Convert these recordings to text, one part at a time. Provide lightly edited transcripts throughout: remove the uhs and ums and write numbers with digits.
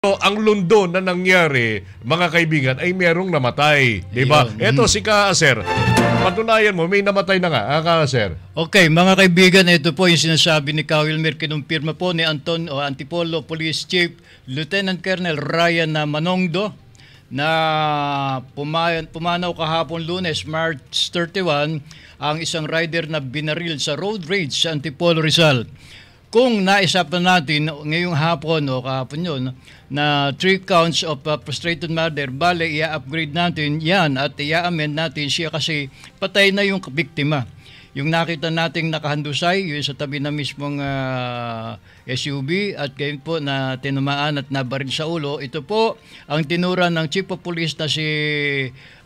So, ang lundo na nangyari, mga kaibigan, ay merong namatay. Diba? Eto si Kaaser. Patunayan mo, may namatay na nga, Kaaser. Okay, mga kaibigan, ito po yung sinasabi ni Wilmer, kinumpirma po ni Antipolo Police Chief Lieutenant Colonel Ryan Manongdo na pumanaw kahapon Lunes, March 31, ang isang rider na binaril sa road rage sa Antipolo, Rizal. Kung naisapan natin ngayong hapon o kahapon yun, na 3 counts of frustrated murder, bale i-upgrade natin yan at i-amend natin siya kasi patay na yung biktima. Yung nakita nating nakahandusay, yung sa tabi na mismong SUV at gayon po na tinamaan at nabaril sa ulo, ito po ang tinuran ng Chief of Police na si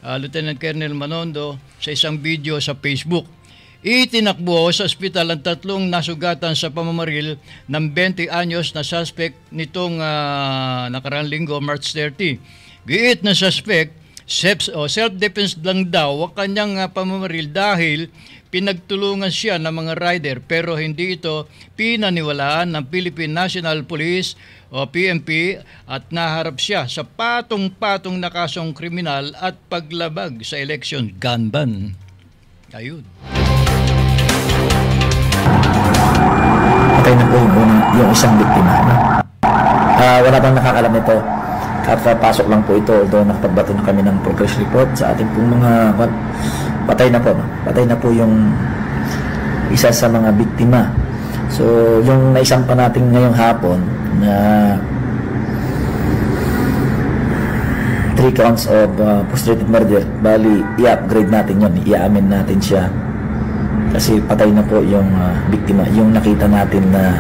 Lieutenant Colonel Manondo sa isang video sa Facebook. Itinakbo sa ospital ang 3 nasugatan sa pamamaril ng 20 anyos na suspect nitong nakaraang linggo, March 30. Giit na suspect, self-defense lang daw ang kanyang pamamaril dahil pinagtulungan siya ng mga rider pero hindi ito pinaniwalaan ng Philippine National Police o PNP at naharap siya sa patong-patong na kasong kriminal at paglabag sa election gun ban. Ayun. Patay na po yung isang biktima. No? Wala pang nakakalam nito. At pasok lang po ito. Although nakapagbato na kami ng progress report sa ating pong mga patay na po. No? Patay na po yung isa sa mga biktima. So, yung naisampa natin ngayong hapon na 3 counts of frustrated murder, bali i-upgrade natin yun, i-amin natin siya kasi patay na po yung biktima, yung nakita natin na